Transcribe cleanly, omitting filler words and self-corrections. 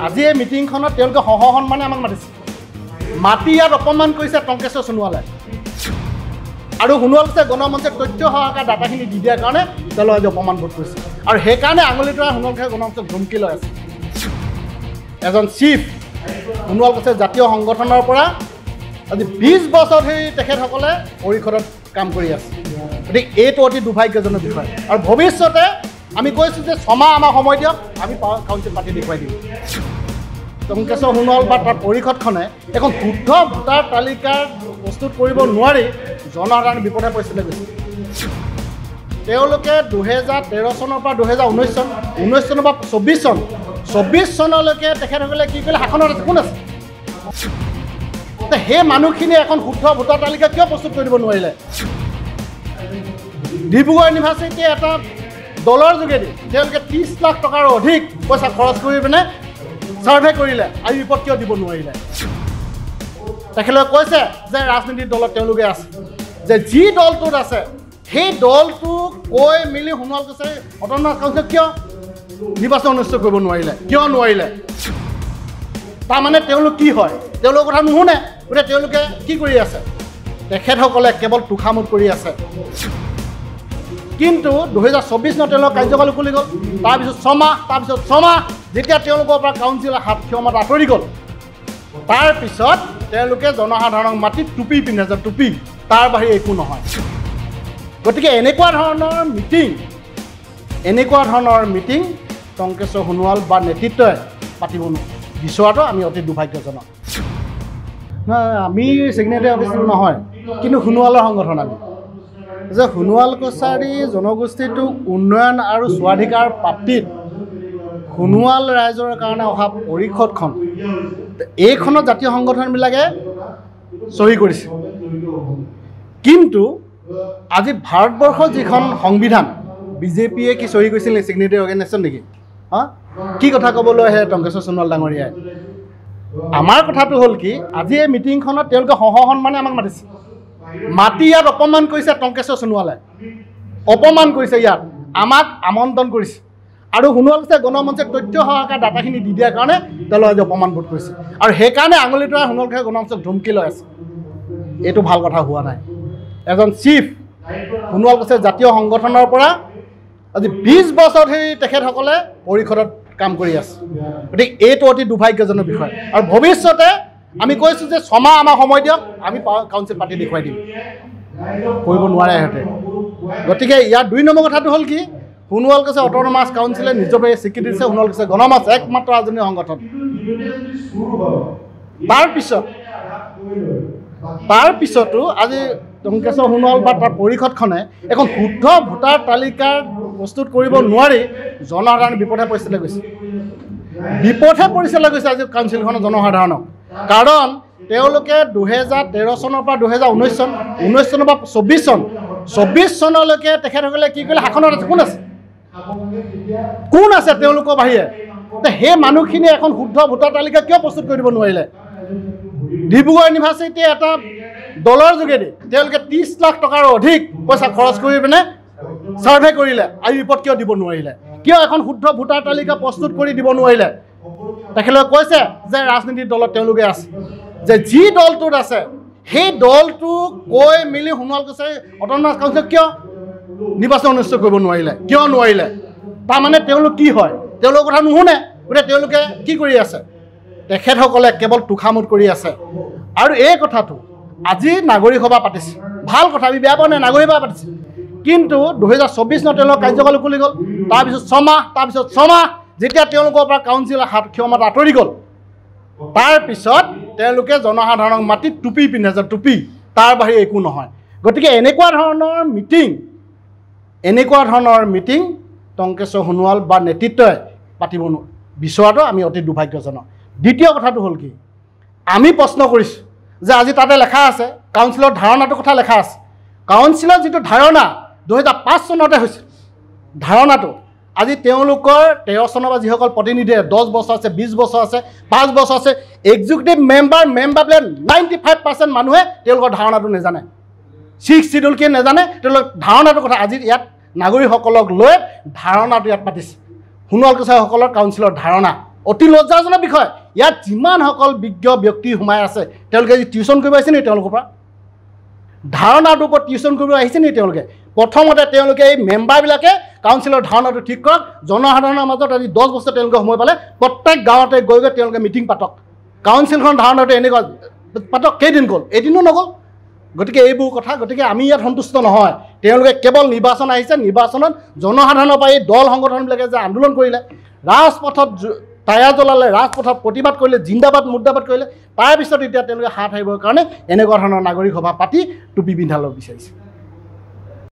আজি এই মিটিংখনত তেওঁলোকে সহ সন্মানে আমাক মাতিছে মাতি ইয়াত অপমান কৰিছে টংকেশ্বৰ সোণোৱালে আৰু সোণোৱাল কৈছে গণমঞ্চে তথ্য সহকাৰে ডাটাখিনি দি দিয়াৰ কাৰণে তেওঁলোকে আজি অপমান বোধ কৰিছে আৰু সেইকাৰণে আঙুলি তৰা সোণোৱাল কৈছে গণমঞ্চক ধমকি লৈ আছে এজন চিফ সোণোৱাল কৈছে জাতীয় সংগঠনৰ পৰা আজি 20 বছৰ ধৰি তেখেতসকলে পৰিষদত কাম কৰি আছে গতিকে এইটো অতি দুৰ্ভাগ্যজনক বিষয় আৰু ভৱিষ্যতে আমি কৈছোঁ যে 6 মাহ আমাক সময় দিয়ক আমি কাউন্সিল পাতি দেখুৱাই দিম টংকেশ্বৰ সোণোৱাল বা তাৰ পৰিষদখনে এখন শুদ্ধ ভোটাৰ তালিকা প্ৰস্তুত কৰিব নোৱাৰি জনসাধাৰণ বিপদে পৰিস্থিতিলৈ গৈছে তেওঁলোকে 2013 চনৰ পৰা 2019 চন 19 চনৰ পৰা 24 চনলৈকে তেখেতসকলে কি কৰিলে শাসনত কোন আছে সেই মানুহখিনি এখন শুদ্ধ ভোটাৰ তালিকা কিয় প্ৰস্তুত কৰিব নোৱাৰিলে ডিব্ৰুগড় ইউনিভাৰ্চিটিয়ে এটা দলৰ যোগেদি তেওঁলোকে 30 লাখ টকাৰ অধিক পইচা খৰচ কৰি পিনে সাৰ্ভে কৰিলে আৰু ৰিপৰ্ট কিয় দিব নোৱাৰিলে তেখেতলোকে কৈছে যে ৰাজনীতিৰ দলত তেওঁলোকে আছে যে যি দলটোত আছে সেই দলটোক কৈ মিলি সোণোৱাল কৈছে অট'নমাছ কাউন্সিল কিয় নিৰ্বাচন অনুষ্ঠিত কৰিব নোৱাৰিলে কিয় নোৱাৰিলে তাৰমানে তেওঁলোক কি হয় তেওঁলোকৰ কথা নুশুনে গতিকে তেওঁলোকে কি কৰি আছে তেখেতসকলে কেৱল তোষামোদ কৰি আছে কিন্তু 2024 চনত তেওঁলোকৰ কাৰ্যকাল খুলি গ'ল তাৰপিছত 6 মাহ যেতিয়া তেওঁলোকৰ পৰা কাউন্সিলৰ হাত ক্ষমতা আঁতৰি গ'ল তাৰপিছত তেওঁলোকে জনসাধাৰণক মাতি টুপি পিন্ধে যে টুপি তাৰ বাহিৰে একো নহয় গতিকে এনেকুৱা ধৰণৰ মিটিং টংকেশ্বৰ সোণোৱাল বা নেতৃত্বই পাতিব বিচৰাটো আমি অতি দুৰ্ভাগ্যজনক আমি ছিগনেটাৰী অফিচ নহয় কিন্তু সোণোৱালৰ সংগঠন আমি যে সোণোৱাল কছাৰী জনগোষ্ঠীটোক উন্নয়ন আৰু স্বাধিকাৰ প্ৰাপ্তিত সোণোৱাল ৰাইজৰ কাৰণে অহা পৰিষদখন এইখনত জাতীয় সংগঠনবিলাকে চহী কৰিছে কিন্তু আজি ভাৰতবৰ্ষৰ যিখন সংবিধান বিজেপিয়ে কি চহী কৰিছিল নে ছিগনেটাৰী অৰ্গেনাইজেশ্যন নেকি কি কথা ক'বলৈ আহে টংকেশ্বৰ সোণোৱাল ডাঙৰীয়াই আমাৰ কথাটো হ'ল কি আজি এই মিটিংখনত তেওঁলোকে সহ সন্মানে আমাক মাতিছে মাতি ইয়াত অপমান কৰিছে টংকেশ্বৰ সোণোৱালে অপমান কৰিছে ইয়াত আমাক আমন্ত্ৰণ কৰিছে আৰু সোণোৱাল কৈছে গণমঞ্চে তথ্য সহকাৰে ডাটাখিনি দি দিয়াৰ কাৰণে তেওঁলোকে আজি অপমান বোধ কৰিছে আৰু সেইকাৰণে আঙুলি তৰা সোণোৱাল কৈছে গণমঞ্চক ধমকি লৈ আছে এইটো ভাল কথা হোৱা নাই এজন চিফ সোণোৱাল কৈছে জাতীয় সংগঠনৰ পৰা আজি 20 বছৰ ধৰি তেখেতসকলে পৰিষদত কাম কৰি আছে গতিকে এইটো অতি দুৰ্ভাগ্যজনক বিষয় আৰু ভৱিষ্যতে আমি কৈছোঁ যে 6 মাহ আমাক সময় দিয়ক আমি কাউন্সিল পাতি দেখুৱাই দিম কৰিব নোৱাৰে সিহঁতে গতিকে ইয়াৰ 2 নম্বৰ কথাটো হ'ল কি সোণোৱাল কৈছে অট'নমাছ কাউন্সিলে নিজকে স্বীকৃতি দিছে সোণোৱাল কৈছে গণমাছ একমাত্ৰ ৰাজনৈতিক সংগঠন তাৰপিছতো আজি টংকেশ্বৰ সোণোৱাল বা তাৰ পৰিষদখনে এখন শুদ্ধ ভোটাৰ তালিকা প্ৰস্তুত কৰিব নোৱাৰি জনসাধাৰণ বিপদে পৰিস্থিতিলৈ গৈছে আজি কাউন্সিলখনৰ জনসাধাৰণক কাৰণ তেওঁলোকে 2013 চনৰ পৰা 2019 চন 19 চনৰ পৰা 24 চনলৈকে তেখেতসকলে কি কৰিলে শাসনত কোন আছে তেওঁলোকৰ বাহিৰে সেই মানুহখিনি এখন শুদ্ধ ভোটাৰ তালিকা কিয় প্ৰস্তুত কৰিব নোৱাৰিলে ডিব্ৰুগড় ইউনিভাৰ্চিটিয়ে এটা দলৰ যোগেদি তেওঁলোকে 30 লাখ টকাৰ অধিক পইচা খৰচ কৰি পিনে সাৰ্ভে কৰিলে আৰু ৰিপৰ্ট কিয় দিব নোৱাৰিলে কিয় এখন শুদ্ধ ভোটাৰ তালিকা প্ৰস্তুত কৰি দিব নোৱাৰিলে তেখেতলোকে কৈছে যে ৰাজনীতিৰ দলত তেওঁলোকে আছে যে যি দলটোত আছে সেই দলটোক কৈ মিলি সোণোৱাল কৈছে অট'নমাছ কাউন্সিল কিয় নিৰ্বাচন অনুষ্ঠিত কৰিব নোৱাৰিলে কিয় নোৱাৰিলে তাৰমানে তেওঁলোক কি হয় তেওঁলোকৰ কথা নুশুনে গতিকে তেওঁলোকে কি কৰি আছে তেখেতসকলে কেৱল তোষামোদ কৰি আছে আৰু এই কথাটো আজি নাগৰিক সভা পাতিছে ভাল কথা আমি বেয়া পোৱা নাই নাগৰিক সভা পাতিছে কিন্তু 2024 চনত তেওঁলোকৰ কাৰ্যকাল খুলি গ'ল তাৰপিছত 6 মাহ যেতিয়া তেওঁলোকৰ পৰা কাউন্সিলৰ হাত ক্ষমতা আঁতৰি গ'ল তাৰপিছত তেওঁলোকে জনসাধাৰণক মাতি টুপি পিন্ধে যে টুপি তাৰ বাহিৰে একো নহয় গতিকে এনেকুৱা ধৰণৰ মিটিং টংকেশ্বৰ সোণোৱাল বা নেতৃত্বই পাতিব বিচৰাটো আমি অতি দুৰ্ভাগ্যজনক দ্বিতীয় কথাটো হ'ল কি আমি প্ৰশ্ন কৰিছোঁ যে আজি তাতে লেখা আছে কাউন্সিলৰ ধাৰণাটোৰ কথা লেখা আছে কাউন্সিলৰ যিটো ধাৰণা 2005 চনতে হৈছিল ধাৰণাটো আজি তেওঁলোকৰ 13 চনৰ পৰা যিসকল প্ৰতিনিধিয়ে 10 বছৰ আছে 20 বছৰ আছে 5 বছৰ আছে এক্সিকিউটিভ মেম্বাৰ বোলে 95% মানুহে তেওঁলোকৰ ধাৰণাটো নাজানে 6 শিডিউল কি নাজানে তেওঁলোকৰ ধাৰণাটোৰ কথা আজি ইয়াত নাগৰিকসকলক লৈ ধাৰণাটো ইয়াত পাতিছে সোণোৱাল কছাৰীসকলৰ কাউন্সিলৰ ধাৰণা অতি লজ্জাজনক বিষয়। ইয়াত যিমানসকল বিজ্ঞ ব্যক্তি সোমাই আছে তেওঁলোকে টিউশ্যন কৰিব আহিছে নেকি তেওঁলোকৰ পৰা? ধাৰণাটোৰ ওপৰত টিউশ্যন কৰিব আহিছে নেকি তেওঁলোকে? প্ৰথমতে তেওঁলোকে এই মেম্বাৰবিলাকে কাউন্সিলৰ ধাৰণাটো ঠিক কৰক। জনসাধাৰণৰ মাজত আজি 10 বছৰ তেওঁলোকে সময় পালে প্ৰত্যেক গাঁৱতে গৈ গৈ তেওঁলোকে মিটিং পাতক। কাউন্সিলখন ধাৰণাটো এনেকুৱা পাতক। কেইদিন গ'ল? এদিনো নগ'ল। গতিকে এইবোৰ কথা, গতিকে আমি ইয়াত সন্তুষ্ট নহয়। তেওঁলোকে কেৱল নিৰ্বাচন আহিছে, নিৰ্বাচনত জনসাধাৰণৰ পৰা এই দল সংগঠনবিলাকে যে আন্দোলন কৰিলে, ৰাজপথত টায়াৰ জ্বলালে, ৰাজপথত প্ৰতিবাদ কৰিলে, জিন্দাবাদ মুৰ্দাবাদ কৰিলে, তাৰপিছত এতিয়া তেওঁলোকে হাত সাৰিবৰ কাৰণে এনেকুৱা ধৰণৰ নাগৰিক সভা পাতি টুপি পিন্ধাব বিচাৰিছে।